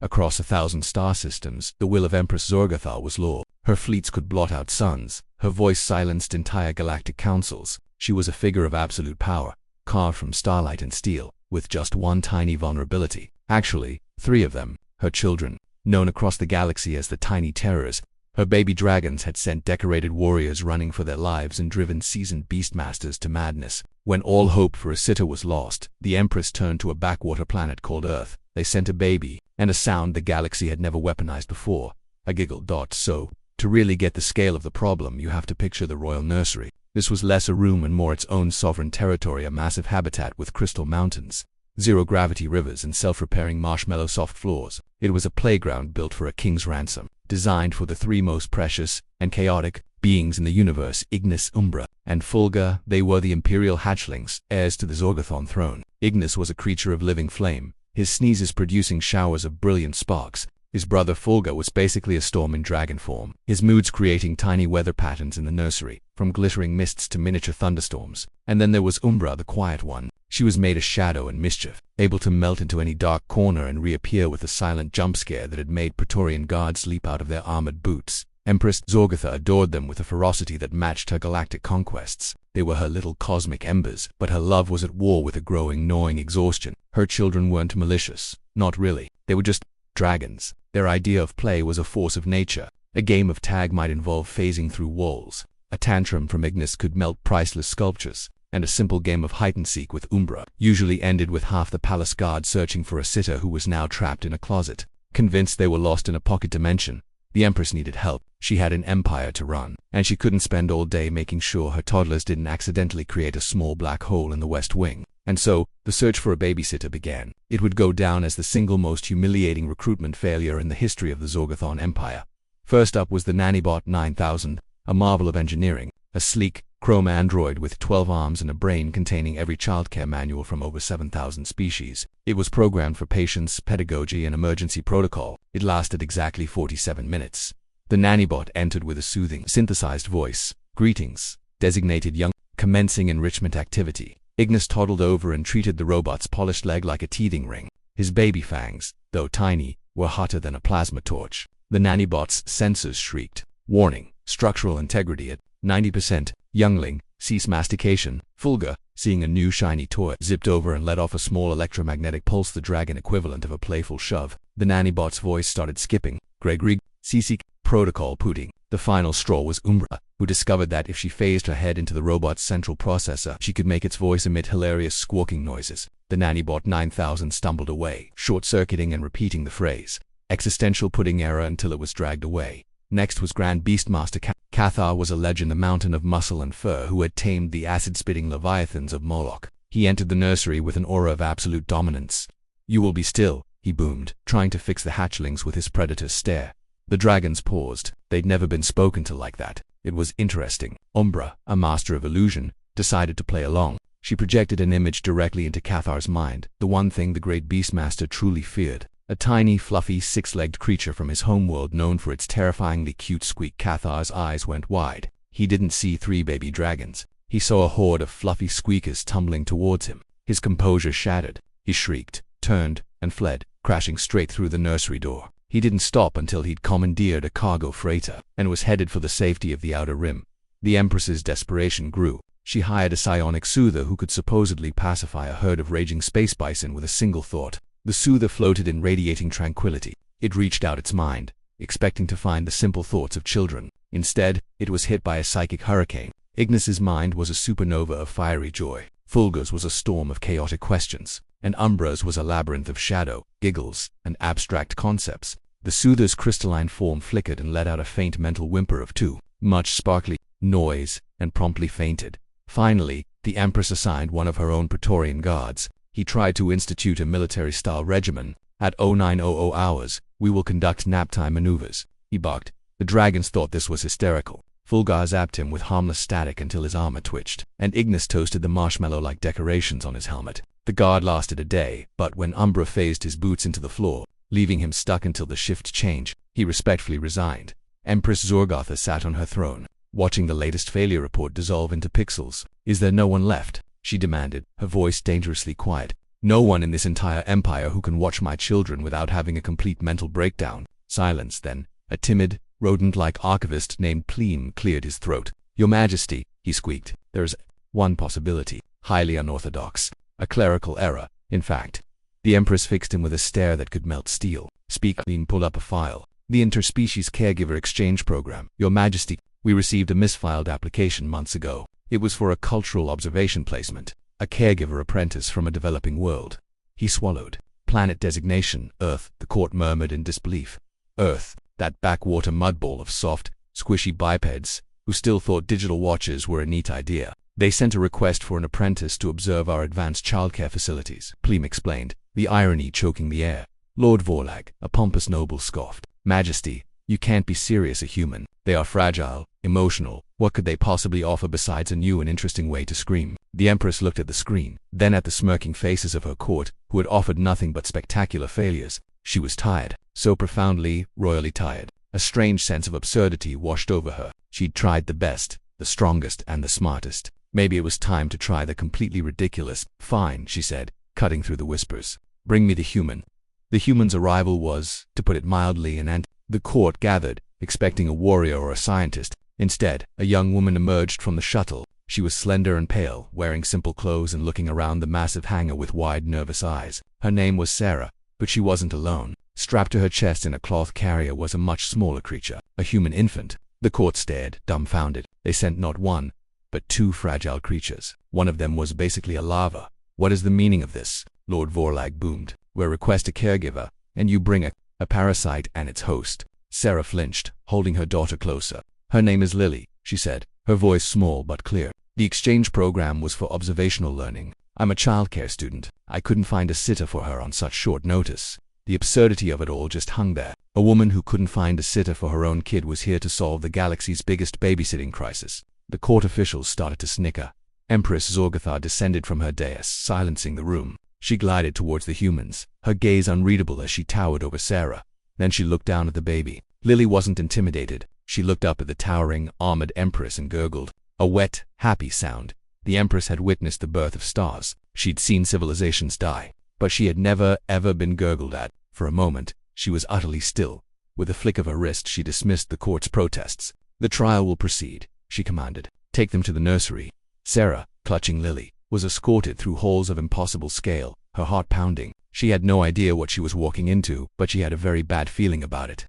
Across 1,000 star systems, the will of Empress Zorgothal was law. Her fleets could blot out suns. Her voice silenced entire galactic councils. She was a figure of absolute power, carved from starlight and steel, with just one tiny vulnerability. Actually, 3 of them, her children, known across the galaxy as the Tiny Terrors. Her baby dragons had sent decorated warriors running for their lives and driven seasoned beastmasters to madness. When all hope for a sitter was lost, the Empress turned to a backwater planet called Earth. They sent a baby, and a sound the galaxy had never weaponized before. I giggled. So, to really get the scale of the problem, you have to picture the royal nursery. This was less a room and more its own sovereign territory, a massive habitat with crystal mountains, zero-gravity rivers, and self-repairing marshmallow soft floors. It was a playground built for a king's ransom, designed for the 3 most precious and chaotic beings in the universe, Ignis, Umbra, and Fulgur. They were the imperial hatchlings, heirs to the Zorgothon throne. Ignis was a creature of living flame, his sneezes producing showers of brilliant sparks. His brother Fulgur was basically a storm in dragon form, his moods creating tiny weather patterns in the nursery, from glittering mists to miniature thunderstorms. And then there was Umbra, the quiet one. She was made of shadow and mischief, able to melt into any dark corner and reappear with a silent jump scare that had made Praetorian guards leap out of their armored boots. Empress Zorgothal adored them with a ferocity that matched her galactic conquests. They were her little cosmic embers, but her love was at war with a growing, gnawing exhaustion. Her children weren't malicious. Not really. They were just dragons. Their idea of play was a force of nature. A game of tag might involve phasing through walls. A tantrum from Ignis could melt priceless sculptures. And a simple game of hide-and-seek with Umbra usually ended with half the palace guard searching for a sitter who was now trapped in a closet. Convinced they were lost in a pocket dimension, the Empress needed help. She had an empire to run, and she couldn't spend all day making sure her toddlers didn't accidentally create a small black hole in the West Wing. And so, the search for a babysitter began. It would go down as the single most humiliating recruitment failure in the history of the Zorgothon Empire. First up was the Nanobot 9000, a marvel of engineering, a sleek, chrome android with 12 arms and a brain containing every childcare manual from over 7,000 species. It was programmed for patience, pedagogy, and emergency protocol. It lasted exactly 47 minutes. The nanobot entered with a soothing, synthesized voice. "Greetings, designated young," commencing enrichment activity. Ignis toddled over and treated the robot's polished leg like a teething ring. His baby fangs, though tiny, were hotter than a plasma torch. The nanobot's sensors shrieked. "Warning, structural integrity at 90%. Youngling, cease mastication." Fulgur, seeing a new shiny toy, zipped over and let off a small electromagnetic pulse, the dragon equivalent of a playful shove. The nanobot's voice started skipping. "Gregory, CC, protocol pooting." The final straw was Umbra, who discovered that if she phased her head into the robot's central processor, she could make its voice emit hilarious squawking noises. The Nanobot 9000 stumbled away, short-circuiting and repeating the phrase, "existential pudding error," until it was dragged away. Next was Grand Beastmaster Cathar was a legend, a mountain of muscle and fur who had tamed the acid-spitting leviathans of Moloch. He entered the nursery with an aura of absolute dominance. "You will be still," he boomed, trying to fix the hatchlings with his predator's stare. The dragons paused. They'd never been spoken to like that. It was interesting. Umbra, a master of illusion, decided to play along. She projected an image directly into Cathar's mind, the one thing the great Beastmaster truly feared. A tiny, fluffy, 6-legged creature from his homeworld known for its terrifyingly cute squeak. Cathar's eyes went wide. He didn't see 3 baby dragons. He saw a horde of fluffy squeakers tumbling towards him. His composure shattered. He shrieked, turned, and fled, crashing straight through the nursery door. He didn't stop until he'd commandeered a cargo freighter and was headed for the safety of the Outer Rim. The Empress's desperation grew. She hired a psionic soother who could supposedly pacify a herd of raging space bison with a single thought. The soother floated in radiating tranquility. It reached out its mind, expecting to find the simple thoughts of children. Instead, it was hit by a psychic hurricane. Ignis's mind was a supernova of fiery joy. Fulgur's was a storm of chaotic questions. And Umbra's was a labyrinth of shadow, giggles, and abstract concepts. The soother's crystalline form flickered and let out a faint mental whimper of too much sparkly noise, and promptly fainted. Finally, the Empress assigned one of her own Praetorian guards. He tried to institute a military-style regimen. "At 0900 hours, we will conduct naptime maneuvers," he barked. The dragons thought this was hysterical. Fulgur zapped him with harmless static until his armor twitched, and Ignis toasted the marshmallow-like decorations on his helmet. The guard lasted a day, but when Umbra phased his boots into the floor, leaving him stuck until the shift change, he respectfully resigned. Empress Zorgothal sat on her throne, watching the latest failure report dissolve into pixels. "Is there no one left?" she demanded, her voice dangerously quiet. No one in this entire empire who can watch my children without having a complete mental breakdown. Silence then. A timid, rodent-like archivist named Pleam cleared his throat. Your Majesty, he squeaked. There's one possibility. Highly unorthodox. A clerical error, in fact. The Empress fixed him with a stare that could melt steel. Speak. Pleam pulled up a file. The Interspecies Caregiver Exchange Program. Your Majesty, we received a misfiled application months ago. It was for a cultural observation placement. A caregiver apprentice from a developing world. He swallowed. Planet designation, Earth, the court murmured in disbelief. Earth, that backwater mudball of soft, squishy bipeds, who still thought digital watches were a neat idea. They sent a request for an apprentice to observe our advanced childcare facilities, Pleam explained, the irony choking the air. Lord Vorlag, a pompous noble, scoffed. Majesty, you can't be serious. A human. They are fragile, emotional. What could they possibly offer besides a new and interesting way to scream? The Empress looked at the screen, then at the smirking faces of her court, who had offered nothing but spectacular failures. She was tired. So profoundly, royally tired. A strange sense of absurdity washed over her. She'd tried the best, the strongest, and the smartest. Maybe it was time to try the completely ridiculous. Fine, she said, cutting through the whispers. Bring me the human. The human's arrival was, to put it mildly, and the court gathered, expecting a warrior or a scientist. Instead, a young woman emerged from the shuttle. She was slender and pale, wearing simple clothes and looking around the massive hangar with wide, nervous eyes. Her name was Sarah, but she wasn't alone. Strapped to her chest in a cloth carrier was a much smaller creature, a human infant. The court stared, dumbfounded. They sent not one, but two fragile creatures. One of them was basically a larva. What is the meaning of this? Lord Vorlag boomed. We request a caregiver, and you bring a parasite and its host. Sarah flinched, holding her daughter closer. Her name is Lily, she said, her voice small but clear. The exchange program was for observational learning. I'm a childcare student. I couldn't find a sitter for her on such short notice. The absurdity of it all just hung there. A woman who couldn't find a sitter for her own kid was here to solve the galaxy's biggest babysitting crisis. The court officials started to snicker. Empress Zorgothar descended from her dais, silencing the room. She glided towards the humans, her gaze unreadable as she towered over Sarah. Then she looked down at the baby. Lily wasn't intimidated. She looked up at the towering, armored Empress and gurgled. A wet, happy sound. The Empress had witnessed the birth of stars. She'd seen civilizations die. But she had never, ever been gurgled at. For a moment, she was utterly still. With a flick of her wrist, she dismissed the court's protests. The trial will proceed, she commanded. Take them to the nursery. Sarah, clutching Lily, was escorted through halls of impossible scale, her heart pounding. She had no idea what she was walking into, but she had a very bad feeling about it.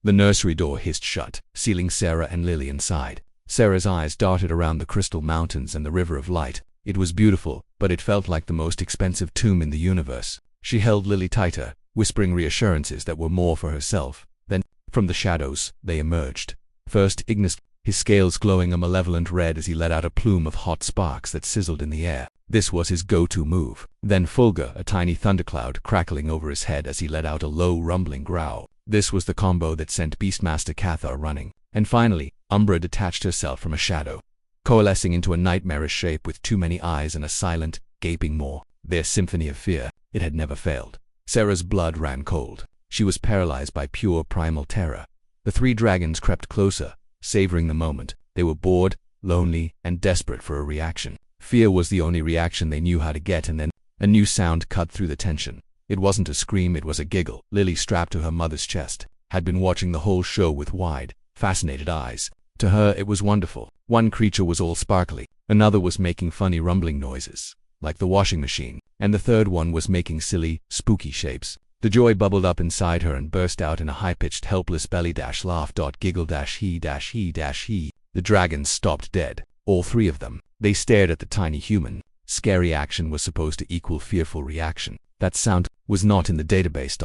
The nursery door hissed shut, sealing Sarah and Lily inside. Sarah's eyes darted around the crystal mountains and the river of light. It was beautiful, but it felt like the most expensive tomb in the universe. She held Lily tighter, whispering reassurances that were more for herself. Then, from the shadows, they emerged. First, Ignis, his scales glowing a malevolent red as he let out a plume of hot sparks that sizzled in the air. This was his go-to move. Then Fulgur, a tiny thundercloud crackling over his head as he let out a low, rumbling growl. This was the combo that sent Beastmaster Cathar running. And finally, Umbra detached herself from a shadow, coalescing into a nightmarish shape with too many eyes and a silent, gaping maw. Their symphony of fear, it had never failed. Sarah's blood ran cold. She was paralyzed by pure primal terror. The three dragons crept closer, savoring the moment. They were bored, lonely, and desperate for a reaction. Fear was the only reaction they knew how to get, and then a new sound cut through the tension. It wasn't a scream, it was a giggle. Lily, strapped to her mother's chest, had been watching the whole show with wide, fascinated eyes. To her, it was wonderful. One creature was all sparkly, another was making funny rumbling noises, like the washing machine, and the third one was making silly, spooky shapes. The joy bubbled up inside her and burst out in a high-pitched, helpless belly-laugh. Giggle-he. The dragons stopped dead, all three of them. They stared at the tiny human. Scary action was supposed to equal fearful reaction. That sound was not in the database.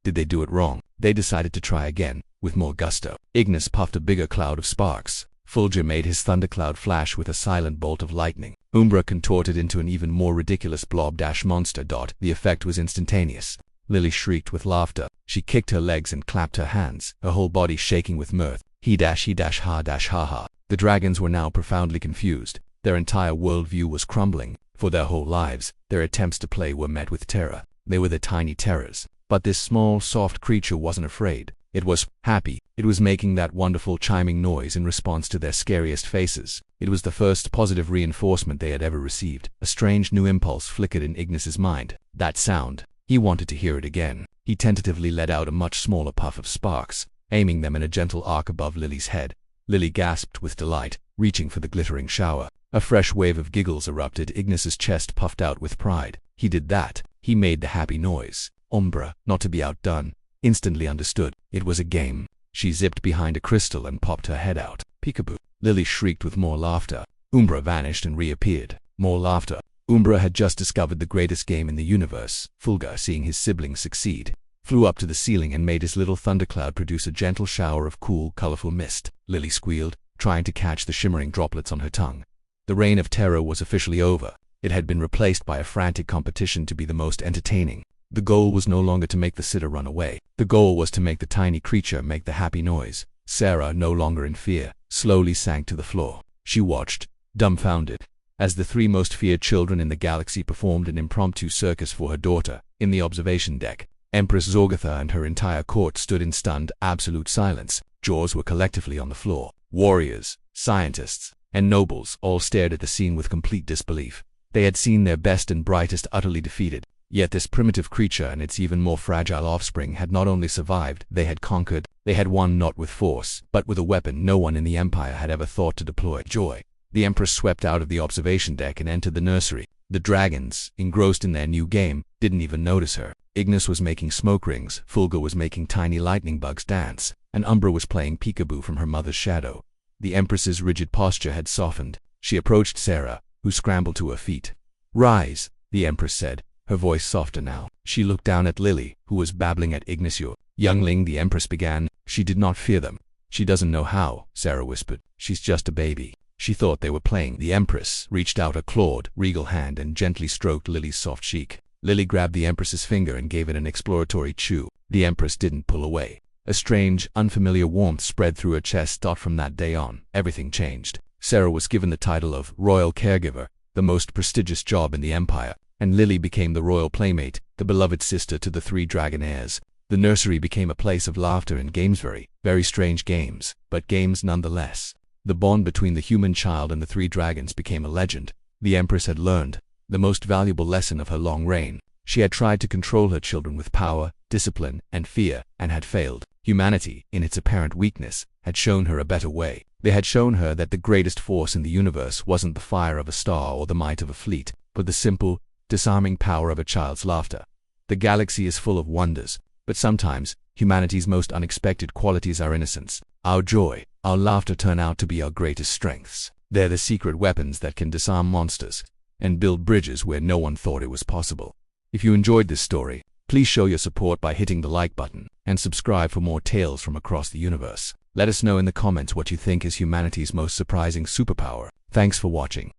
Did they do it wrong? They decided to try again, with more gusto. Ignis puffed a bigger cloud of sparks. Fulgur made his thundercloud flash with a silent bolt of lightning. Umbra contorted into an even more ridiculous blob-monster. The effect was instantaneous. Lily shrieked with laughter. She kicked her legs and clapped her hands, her whole body shaking with mirth. Ha. The dragons were now profoundly confused. Their entire worldview was crumbling. For their whole lives, their attempts to play were met with terror. They were the tiny terrors. But this small, soft creature wasn't afraid. It was happy. It was making that wonderful chiming noise in response to their scariest faces. It was the first positive reinforcement they had ever received. A strange new impulse flickered in Ignis's mind. That sound. He wanted to hear it again. He tentatively let out a much smaller puff of sparks, aiming them in a gentle arc above Lily's head. Lily gasped with delight, reaching for the glittering shower. A fresh wave of giggles erupted. Ignis's chest puffed out with pride. He did that. He made the happy noise. Umbra, not to be outdone, instantly understood. It was a game. She zipped behind a crystal and popped her head out. Peekaboo. Lily shrieked with more laughter. Umbra vanished and reappeared. More laughter. Umbra had just discovered the greatest game in the universe. Fulgur, seeing his siblings succeed, flew up to the ceiling and made his little thundercloud produce a gentle shower of cool, colorful mist. Lily squealed, trying to catch the shimmering droplets on her tongue. The reign of terror was officially over. It had been replaced by a frantic competition to be the most entertaining. The goal was no longer to make the sitter run away. The goal was to make the tiny creature make the happy noise. Sarah, no longer in fear, slowly sank to the floor. She watched, dumbfounded, as the three most feared children in the galaxy performed an impromptu circus for her daughter. In the observation deck, Empress Zorgatha and her entire court stood in stunned, absolute silence. Jaws were collectively on the floor. Warriors, scientists, and nobles all stared at the scene with complete disbelief. They had seen their best and brightest utterly defeated. Yet this primitive creature and its even more fragile offspring had not only survived, they had conquered. They had won not with force, but with a weapon no one in the Empire had ever thought to deploy. Joy. The Empress swept out of the observation deck and entered the nursery. The dragons, engrossed in their new game, didn't even notice her. Ignis was making smoke rings, Fulgur was making tiny lightning bugs dance, and Umbra was playing peekaboo from her mother's shadow. The Empress's rigid posture had softened. She approached Sarah, who scrambled to her feet. "Rise," the Empress said, her voice softer now. She looked down at Lily, who was babbling at Ignis. "Youngling," the Empress began. She did not fear them. "She doesn't know how," Sarah whispered. "She's just a baby." She thought they were playing. The Empress reached out a clawed, regal hand and gently stroked Lily's soft cheek. Lily grabbed the Empress's finger and gave it an exploratory chew. The Empress didn't pull away. A strange, unfamiliar warmth spread through her chest. From that day on, everything changed. Sarah was given the title of Royal Caregiver, the most prestigious job in the Empire, and Lily became the royal playmate, the beloved sister to the three dragon heirs. The nursery became a place of laughter and games, very strange games, but games nonetheless. The bond between the human child and the three dragons became a legend. The Empress had learned the most valuable lesson of her long reign. She had tried to control her children with power, discipline, and fear, and had failed. Humanity, in its apparent weakness, had shown her a better way. They had shown her that the greatest force in the universe wasn't the fire of a star or the might of a fleet, but the simple, disarming power of a child's laughter. The galaxy is full of wonders, but sometimes humanity's most unexpected qualities are innocence. Our joy, our laughter turn out to be our greatest strengths. They're the secret weapons that can disarm monsters and build bridges where no one thought it was possible. If you enjoyed this story, please show your support by hitting the like button and subscribe for more tales from across the universe. Let us know in the comments what you think is humanity's most surprising superpower. Thanks for watching.